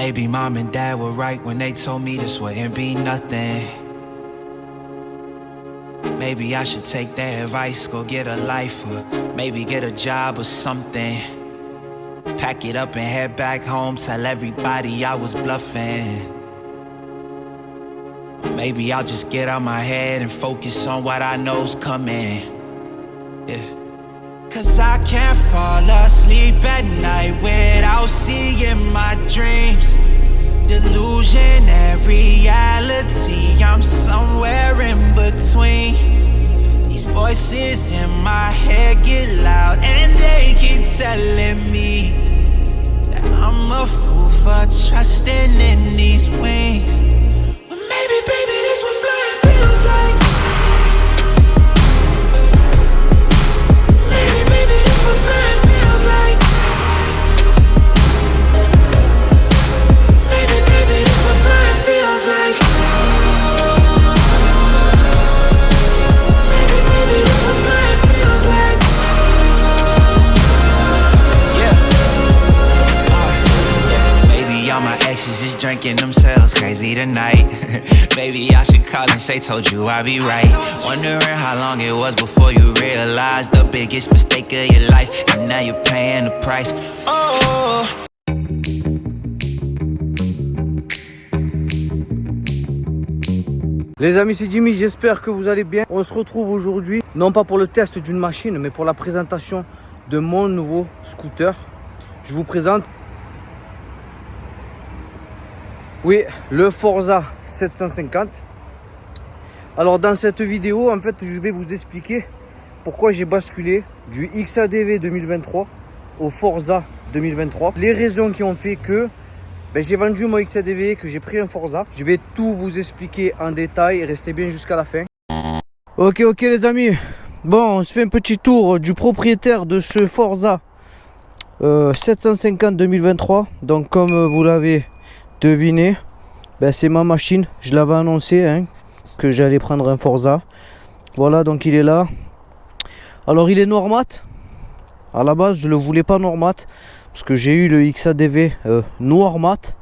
Maybe mom and dad were right when they told me this wouldn't be nothing. Maybe I should take their advice, go get a life, or maybe get a job or something. Pack it up and head back home, tell everybody I was bluffing. Or maybe I'll just get out my head and focus on what I know's coming. Yeah. Cause I can't fall asleep at night without seeing my dreams. Delusion and reality, I'm somewhere in between. These voices in my head get loud and they keep telling me that I'm a fool for trusting in these wings. But maybe, baby, this what flying feels like. Maybe, baby, this what flying feels like. Maybe, baby, this what flying feels like. Maybe, baby, this what flying feels like. Yeah. Maybe all my exes just drinking themselves crazy tonight. Maybe I should call and say, told you I'd be right. Wondering how long it was before you realized the biggest mistake of your life, and now you're paying the price. Oh. Les amis, c'est Jimmy, j'espère que vous allez bien. On se retrouve aujourd'hui, non pas pour le test d'une machine, mais pour la présentation de mon nouveau scooter. Je vous présente, oui, le Forza 750. Alors dans cette vidéo, en fait, je vais vous expliquer pourquoi j'ai basculé du XADV 2023 au Forza 2023. Les raisons qui ont fait que j'ai vendu mon XADV, que j'ai pris un Forza. Je vais tout vous expliquer en détail, restez bien jusqu'à la fin. Ok les amis, bon, on se fait un petit tour du propriétaire de ce Forza 750 2023. Donc comme vous l'avez deviné, c'est ma machine. Je l'avais annoncé que j'allais prendre un Forza. Voilà, donc il est là. Alors il est noir mat. À la base je le voulais pas noir mat, parce que j'ai eu le XADV noir mat.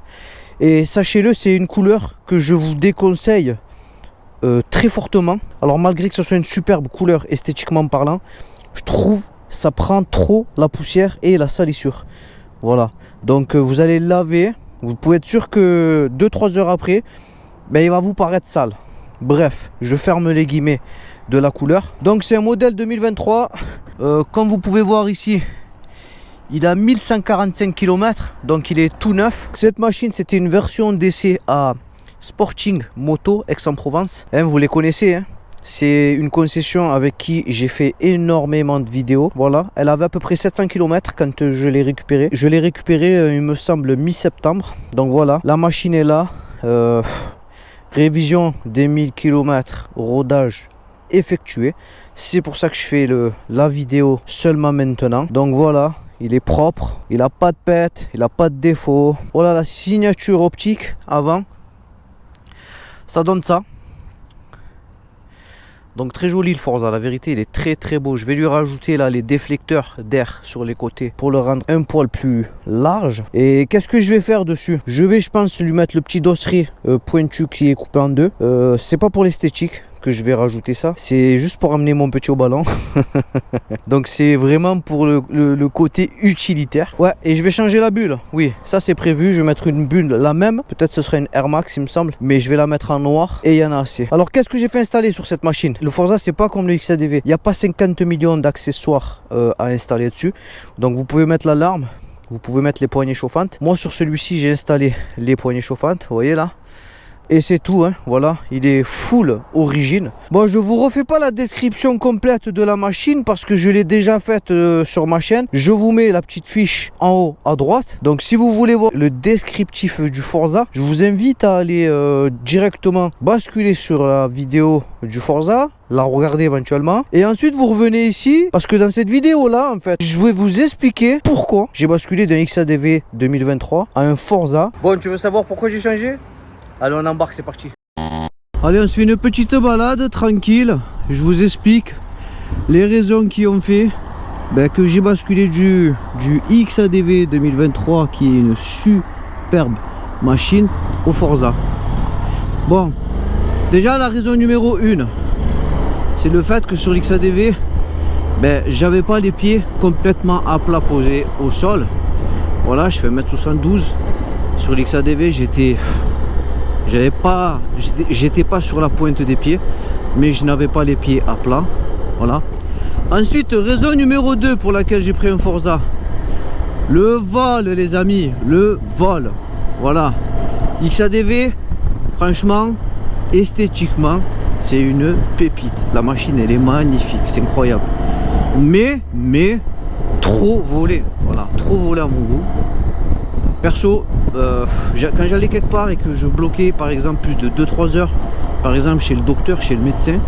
Et sachez-le, c'est une couleur que je vous déconseille très fortement. Alors malgré que ce soit une superbe couleur esthétiquement parlant, je trouve ça prend trop la poussière et la salissure. Voilà, donc vous allez le laver. Vous pouvez être sûr que 2-3 heures après, il va vous paraître sale. Bref, je ferme les guillemets de la couleur. Donc c'est un modèle 2023. Comme vous pouvez voir ici, il a 1145 km, donc il est tout neuf. Cette machine, c'était une version d'essai à Sporting Moto Aix-en-Provence. Vous les connaissez, c'est une concession avec qui j'ai fait énormément de vidéos. Voilà, elle avait à peu près 700 km quand je l'ai récupérée. Je l'ai récupérée, il me semble, mi-septembre. Donc voilà, la machine est là. Révision des 1000 km, rodage effectué. C'est pour ça que je fais la vidéo seulement maintenant. Donc voilà, il est propre, il n'a pas de pète, il n'a pas de défaut. Voilà la signature optique avant. Ça donne ça. Donc très joli le Forza, la vérité il est très beau. Je vais lui rajouter là les déflecteurs d'air sur les côtés pour le rendre un poil plus large. Et qu'est-ce que je vais faire dessus? Je pense lui mettre le petit dosseret pointu qui est coupé en deux. C'est pas pour l'esthétique que je vais rajouter ça, c'est juste pour amener mon petit au ballon. Donc c'est vraiment pour le côté utilitaire. Ouais, et je vais changer la bulle. Oui, ça c'est prévu, je vais mettre une bulle la même. Peut-être ce sera une Air Max il me semble, mais je vais la mettre en noir et il y en a assez. Alors qu'est-ce que j'ai fait installer sur cette machine? Le Forza c'est pas comme le XADV, il n'y a pas 50 millions d'accessoires à installer dessus. Donc vous pouvez mettre l'alarme, vous pouvez mettre les poignées chauffantes. Moi sur celui-ci j'ai installé les poignées chauffantes, vous voyez là. Et c'est tout, voilà, il est full origine. Bon, je vous refais pas la description complète de la machine parce que je l'ai déjà faite sur ma chaîne. Je vous mets la petite fiche en haut à droite. Donc si vous voulez voir le descriptif du Forza, je vous invite à aller directement basculer sur la vidéo du Forza, la regarder éventuellement. Et ensuite vous revenez ici parce que dans cette vidéo là, en fait, je vais vous expliquer pourquoi j'ai basculé d'un XADV 2023 à un Forza. Bon, tu veux savoir pourquoi j'ai changé? Allez, on embarque, c'est parti. Allez, on se fait une petite balade tranquille. Je vous explique les raisons qui ont fait que j'ai basculé du XADV 2023 qui est une superbe machine au Forza. Bon, déjà la raison numéro 1, c'est le fait que sur l'XADV, ben, j'avais pas les pieds complètement à plat posés au sol. Voilà, je fais 1m72. Sur l'XADV, j'étais pas sur la pointe des pieds, mais je n'avais pas les pieds à plat. Voilà. Ensuite, raison numéro 2 pour laquelle j'ai pris un Forza, le vol, les amis, le vol. Voilà. XADV, franchement, esthétiquement, c'est une pépite. La machine, elle est magnifique, c'est incroyable. Mais trop volé. Voilà, trop volé à mon goût. Perso, quand j'allais quelque part et que je bloquais par exemple plus de 2-3 heures, par exemple chez le docteur, chez le médecin,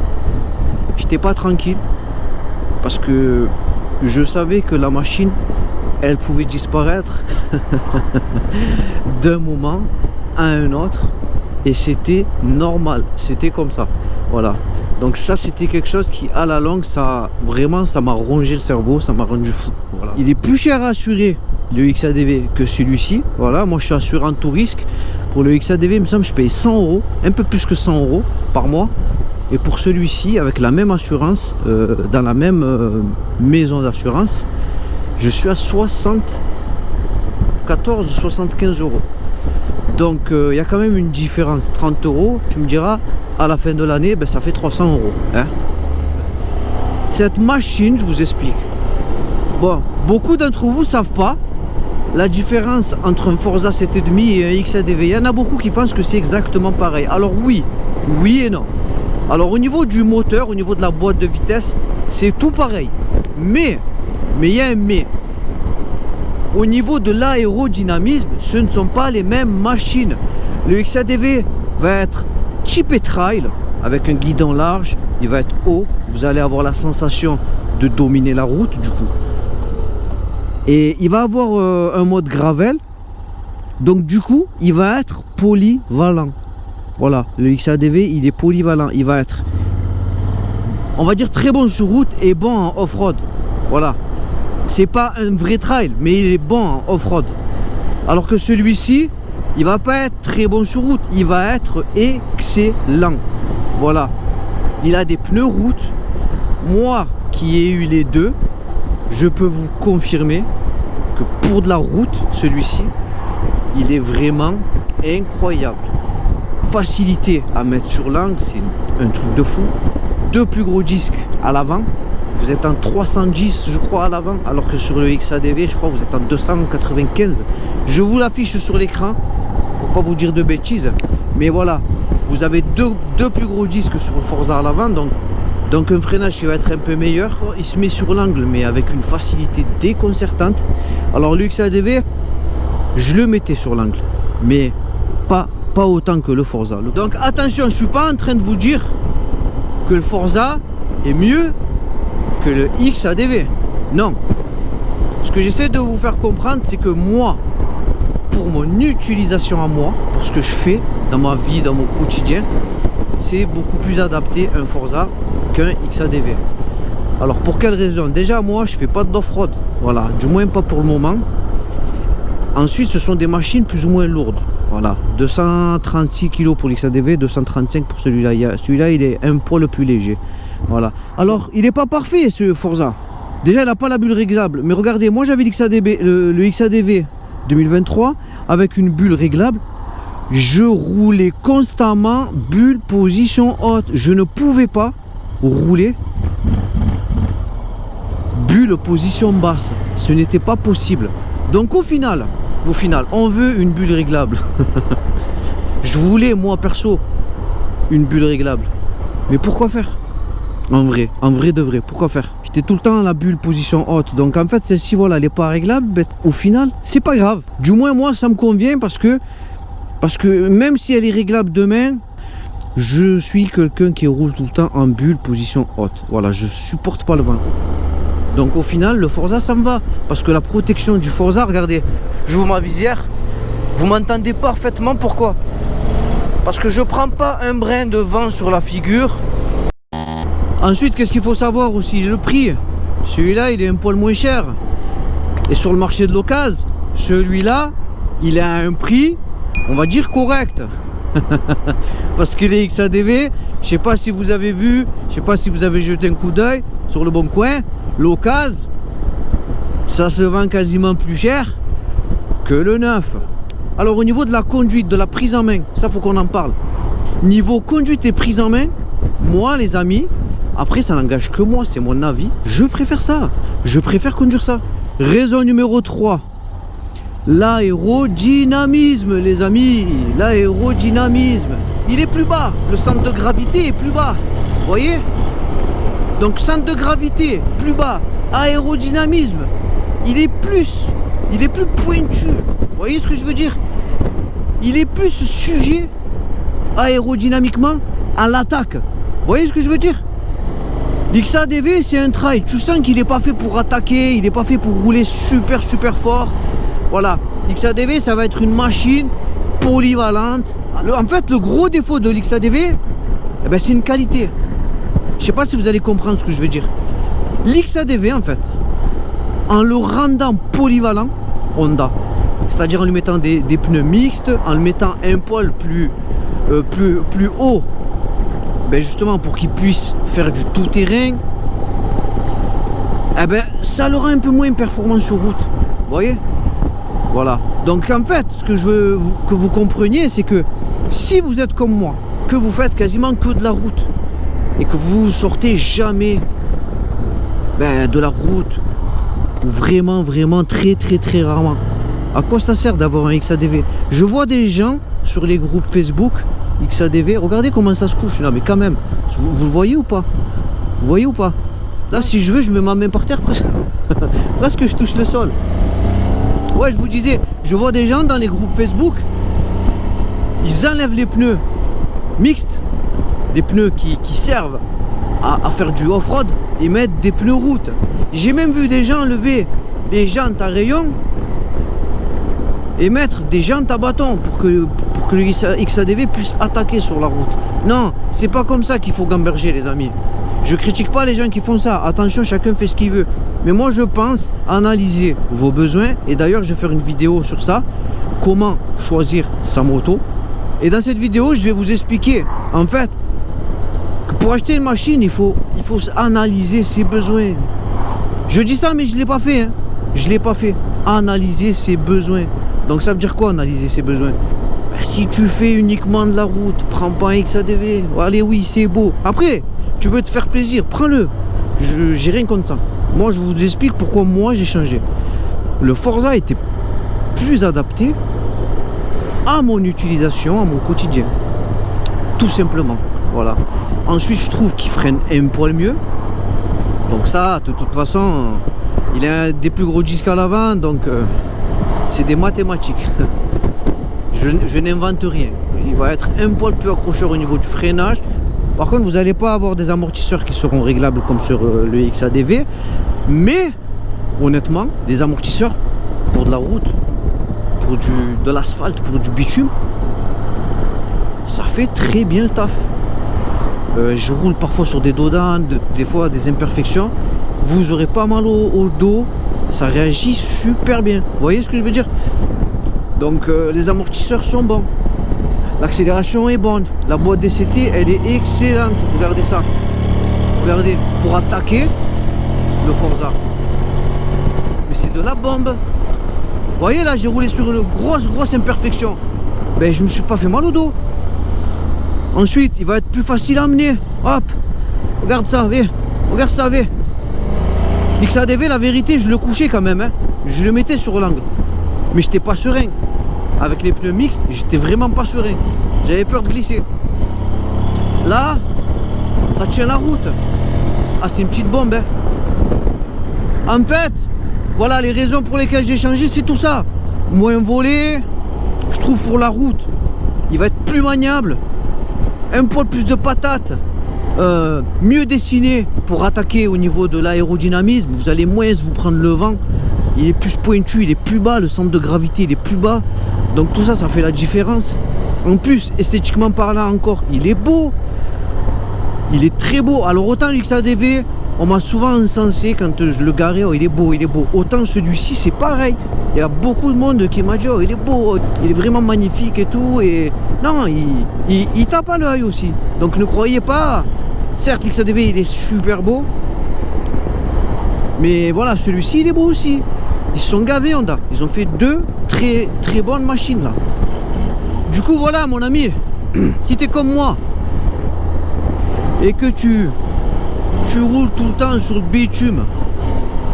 j'étais pas tranquille parce que je savais que la machine, elle pouvait disparaître d'un moment à un autre et c'était normal, c'était comme ça. Voilà, donc ça c'était quelque chose qui à la longue, ça vraiment, ça m'a rongé le cerveau, ça m'a rendu fou. Voilà. Il est plus cher à assurer le XADV que celui-ci. Voilà, moi je suis assuré en tout risque. Pour le XADV, il me semble que je paye 100 €, un peu plus que 100 € par mois. Et pour celui-ci, avec la même assurance, dans la même maison d'assurance, je suis à 74-75 €. Donc il y a quand même une différence, 30 €. Tu me diras, à la fin de l'année, ben, ça fait 300 €. Hein. Cette machine, je vous explique. Bon, beaucoup d'entre vous ne savent pas la différence entre un Forza 7,5 et un XADV. Il y en a beaucoup qui pensent que c'est exactement pareil. Alors oui et non. Alors au niveau du moteur, au niveau de la boîte de vitesse, c'est tout pareil. Mais il y a un mais. Au niveau de l'aérodynamisme, ce ne sont pas les mêmes machines. Le XADV va être typé trail, avec un guidon large, il va être haut. Vous allez avoir la sensation de dominer la route du coup. Et il va avoir un mode gravel. Donc du coup, il va être polyvalent. Voilà, le XADV, il est polyvalent. Il va être, on va dire, très bon sur route et bon en off-road. Voilà. C'est pas un vrai trail, mais il est bon en off-road. Alors que celui-ci, il va pas être très bon sur route. Il va être excellent. Voilà. Il a des pneus route. Moi, qui ai eu les deux, je peux vous confirmer que pour de la route, celui-ci, il est vraiment incroyable. Facilité à mettre sur l'angle, c'est un truc de fou. Deux plus gros disques à l'avant. Vous êtes en 310, je crois, à l'avant, alors que sur le XADV, je crois que vous êtes en 295. Je vous l'affiche sur l'écran pour pas vous dire de bêtises. Mais voilà, vous avez deux plus gros disques sur le Forza à l'avant, donc un freinage qui va être un peu meilleur. Il se met sur l'angle, mais avec une facilité déconcertante. Alors le XADV, je le mettais sur l'angle, mais pas autant que le Forza. Donc attention, je ne suis pas en train de vous dire que le Forza est mieux que le XADV. Non. Ce que j'essaie de vous faire comprendre, c'est que moi, pour mon utilisation à moi, pour ce que je fais dans ma vie, dans mon quotidien, c'est beaucoup plus adapté un Forza qu'un XADV. Alors pour quelle raison? Déjà moi je fais pas d'off-road, voilà, du moins pas pour le moment. Ensuite ce sont des machines plus ou moins lourdes. Voilà, 236 kg pour l'XADV, 235 pour celui-là. Celui-là il est un poil plus léger. Voilà. Alors il n'est pas parfait ce Forza. Déjà il n'a pas la bulle réglable. Mais regardez, moi j'avais le XADV 2023 avec une bulle réglable. Je roulais constamment bulle position haute. Je ne pouvais pas rouler bulle position basse. Ce n'était pas possible. Donc au final, on veut une bulle réglable. Je voulais moi perso une bulle réglable. Mais pourquoi faire? En vrai de vrai, pourquoi faire? J'étais tout le temps à la bulle position haute. Donc en fait celle-ci, voilà, elle n'est pas réglable. Mais au final, c'est pas grave. Du moins moi ça me convient parce que même si elle est réglable demain, je suis quelqu'un qui roule tout le temps en bulle position haute. Voilà, je supporte pas le vent. Donc au final, le Forza ça me va. Parce que la protection du Forza, regardez, j'ouvre ma visière, vous m'entendez parfaitement. Pourquoi? Parce que je prends pas un brin de vent sur la figure. Ensuite, qu'est-ce qu'il faut savoir aussi? Le prix. Celui-là, il est un poil moins cher. Et sur le marché de l'occasion, celui-là, il a un prix on va dire correct. Parce que les XADV, je sais pas si vous avez vu, je sais pas si vous avez jeté un coup d'œil sur le bon coin, l'occasion, ça se vend quasiment plus cher que le neuf. Alors au niveau de la conduite, de la prise en main, ça faut qu'on en parle. Niveau conduite et prise en main, moi les amis, après ça n'engage que moi, c'est mon avis, je préfère ça. Je préfère conduire ça. Raison numéro 3. L'aérodynamisme les amis, l'aérodynamisme. Il est plus bas, le centre de gravité est plus bas. Vous voyez? Donc centre de gravité plus bas, aérodynamisme, il est plus pointu. Vous voyez ce que je veux dire? Il est plus sujet aérodynamiquement à l'attaque. Vous voyez ce que je veux dire? L'XADV c'est un trail, tu sens qu'il n'est pas fait pour attaquer, il n'est pas fait pour rouler super fort. Voilà, l'XADV ça va être une machine polyvalente. En fait le gros défaut de l'XADV, eh ben, c'est une qualité. Je sais pas si vous allez comprendre ce que je veux dire. L'XADV en fait, en le rendant polyvalent, Honda, c'est-à-dire en lui mettant des pneus mixtes, en le mettant un poil plus haut, ben justement pour qu'il puisse faire du tout-terrain, eh ben, ça le rend un peu moins performant sur route. Vous voyez? Voilà. Donc en fait, ce que je veux que vous compreniez, c'est que si vous êtes comme moi, que vous faites quasiment que de la route, et que vous sortez jamais de la route, ou vraiment très rarement, à quoi ça sert d'avoir un XADV? Je vois des gens sur les groupes Facebook XADV, regardez comment ça se couche là, mais quand même, vous le voyez ou pas? Vous voyez ou pas? Là si je veux, je mets ma main par terre presque. Presque je touche le sol. Ouais, je vous disais, je vois des gens dans les groupes Facebook, ils enlèvent les pneus mixtes, des pneus qui servent à faire du off-road, et mettent des pneus route. J'ai même vu des gens enlever les jantes à rayon et mettre des jantes à bâton pour que le XADV puisse attaquer sur la route. Non, c'est pas comme ça qu'il faut gamberger les amis. Je critique pas les gens qui font ça, attention, chacun fait ce qu'il veut. Mais moi je pense analyser vos besoins, et d'ailleurs je vais faire une vidéo sur ça, comment choisir sa moto. Et dans cette vidéo je vais vous expliquer en fait que pour acheter une machine il faut analyser ses besoins. Je dis ça mais je l'ai pas fait, hein. Je l'ai pas fait. Analyser ses besoins. Donc ça veut dire quoi analyser ses besoins? Si tu fais uniquement de la route, prends pas un XADV. Allez oui c'est beau. Après tu veux te faire plaisir, prends-le. J'ai rien contre ça. Moi je vous explique pourquoi moi j'ai changé. Le Forza était plus adapté à mon utilisation, à mon quotidien. Tout simplement. Voilà. Ensuite je trouve qu'il freine un poil mieux. Donc ça, de toute façon, il a des plus gros disques à l'avant, donc c'est des mathématiques. Je n'invente rien. Il va être un poil plus accrocheur au niveau du freinage. Par contre, vous n'allez pas avoir des amortisseurs qui seront réglables comme sur le XADV. Mais, honnêtement, les amortisseurs pour de la route, pour de l'asphalte, pour du bitume, ça fait très bien le taf. Je roule parfois sur des dodanes, des fois des imperfections. Vous aurez pas mal au dos. Ça réagit super bien. Vous voyez ce que je veux dire? Donc les amortisseurs sont bons. L'accélération est bonne. La boîte DCT, elle est excellente. Regardez ça. Regardez. Pour attaquer le Forza. Mais c'est de la bombe. Vous voyez là, j'ai roulé sur une grosse imperfection. Ben je me suis pas fait mal au dos. Ensuite, il va être plus facile à amener. Hop. Regarde ça, viens. Regarde ça, viens. XADV, la vérité, je le couchais quand même. Hein. Je le mettais sur l'angle. Mais j'étais pas serein. Avec les pneus mixtes, j'étais vraiment pas serein. J'avais peur de glisser. Là, ça tient la route. Ah, c'est une petite bombe. Hein. En fait, voilà les raisons pour lesquelles j'ai changé, c'est tout ça. Moins volé, je trouve pour la route. Il va être plus maniable. Un poil plus de patates. Mieux dessiné pour attaquer au niveau de l'aérodynamisme. Vous allez moins vous prendre le vent. Il est plus pointu, il est plus bas, le centre de gravité il est plus bas. Donc tout ça, ça fait la différence. En plus, esthétiquement parlant encore, il est beau. Il est très beau. Alors autant l'XADV, on m'a souvent encensé quand je le garais, oh, il est beau, il est beau. Autant celui-ci, c'est pareil. Il y a beaucoup de monde qui m'a dit, oh, il est beau, il est vraiment magnifique et tout. Et non, il tape à l'œil aussi. Donc ne croyez pas. Certes, l'XADV, il est super beau. Mais voilà, celui-ci, il est beau aussi. Ils se sont gavés, Honda. Ils ont fait deux très très bonnes machines là. Du coup, voilà, mon ami, si t'es comme moi et que tu roules tout le temps sur le bitume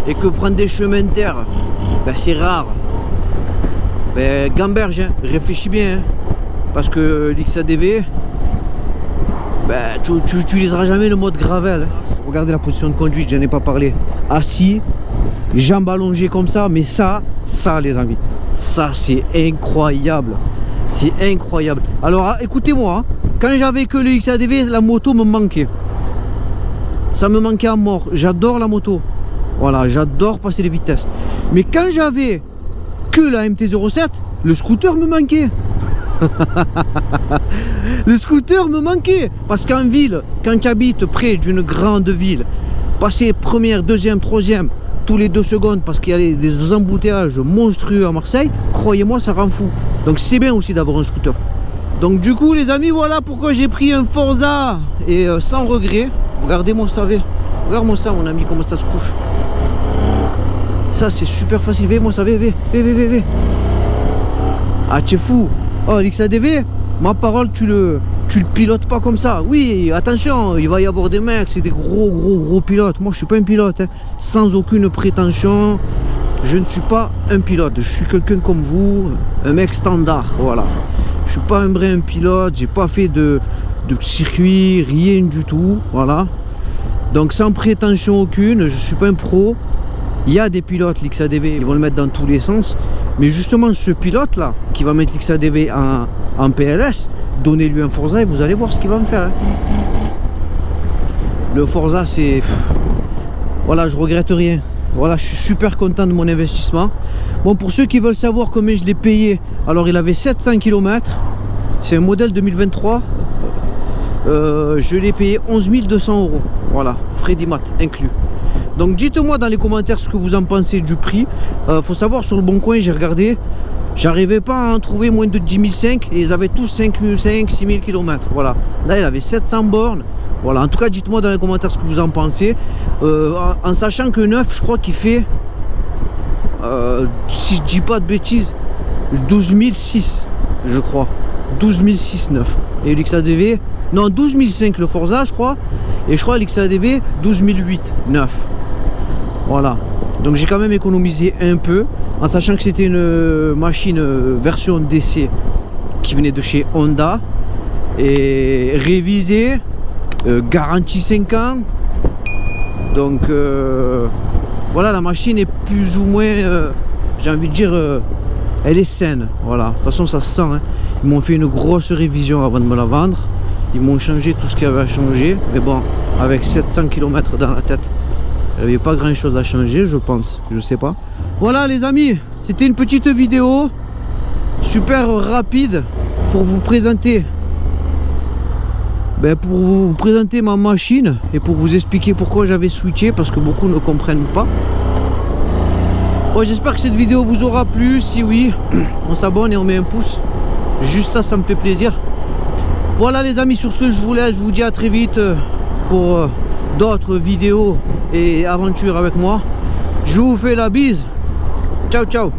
et que prendre des chemins de terre, ben, c'est rare. Ben, gamberge, hein, réfléchis bien, hein, parce que l'XADV, ben, tu n'utiliseras jamais le mode gravel. Hein. Regardez la position de conduite, j'en ai pas parlé. Assis, jambes allongées comme ça, mais ça les amis, ça c'est incroyable. C'est incroyable. Alors écoutez-moi, hein, quand j'avais que le XADV, la moto me manquait. Ça me manquait à mort. J'adore la moto. Voilà, j'adore passer les vitesses. Mais quand j'avais que la MT-07, le scooter me manquait. Le scooter me manquait. Parce qu'en ville, quand tu habites près d'une grande ville, passer première, deuxième, troisième, tous les 2 secondes, parce qu'il y a des embouteillages monstrueux à Marseille, croyez-moi, ça rend fou. Donc c'est bien aussi d'avoir un scooter. Donc du coup, les amis, voilà pourquoi j'ai pris un Forza. Et sans regret. Regardez-moi ça, regarde-moi ça, mon ami, comment ça se couche. Ça, c'est super facile. Moi ça, V. Ah, tu es fou. Oh, l'XADV, ma parole, tu le pilotes pas comme ça. Oui, attention, il va y avoir des mecs, c'est des gros pilotes. Moi, je suis pas un pilote, hein. Sans aucune prétention. Je ne suis pas un pilote. Je suis quelqu'un comme vous, un mec standard. Voilà. Je suis pas un vrai pilote. J'ai pas fait de circuit, rien du tout. Voilà. Donc, sans prétention aucune, je suis pas un pro. Il y a des pilotes, l'XADV, ils vont le mettre dans tous les sens. Mais justement, ce pilote-là, qui va mettre l'XADV en PLS, donnez-lui un Forza et vous allez voir ce qu'il va me faire. Hein. Le Forza, c'est... Voilà, je regrette rien. Voilà, je suis super content de mon investissement. Bon, pour ceux qui veulent savoir combien je l'ai payé, alors il avait 700 km. C'est un modèle 2023. Je l'ai payé 11 200 €. Voilà, frais d'IMAT inclus. Donc dites-moi dans les commentaires ce que vous en pensez du prix. Faut savoir, sur le Bon Coin, j'ai regardé, j'arrivais pas à en trouver moins de 10 500 et ils avaient tous 5 500, 6 000 km. Voilà, là il avait 700 bornes. Voilà, en tout cas dites-moi dans les commentaires ce que vous en pensez. En sachant que neuf, je crois qu'il fait, si je dis pas de bêtises, 12 600, je crois. 12 600 neuf. Et l'XADV, non, 12 500 le Forza, je crois. Et je crois l'XADV 12 800 neuf. Voilà, donc j'ai quand même économisé un peu, en sachant que c'était une machine version DC qui venait de chez Honda et révisée, garantie 5 ans. Donc voilà, la machine est plus ou moins, j'ai envie de dire, elle est saine. Voilà, de toute façon ça se sent, hein. Ils m'ont fait une grosse révision avant de me la vendre. Ils m'ont changé tout ce qu'il y avait à changer, mais bon, avec 700 km dans la tête, il n'y avait pas grand chose à changer, je pense, je sais pas. Voilà les amis, c'était une petite vidéo super rapide pour vous présenter, ma machine et pour vous expliquer pourquoi j'avais switché, parce que beaucoup ne comprennent pas. Bon, j'espère que cette vidéo vous aura plu. Si oui, on s'abonne et on met un pouce, juste ça, ça me fait plaisir. Voilà les amis, sur ce je vous laisse, je vous dis à très vite pour d'autres vidéos et aventures avec moi. Je vous fais la bise. Ciao ciao.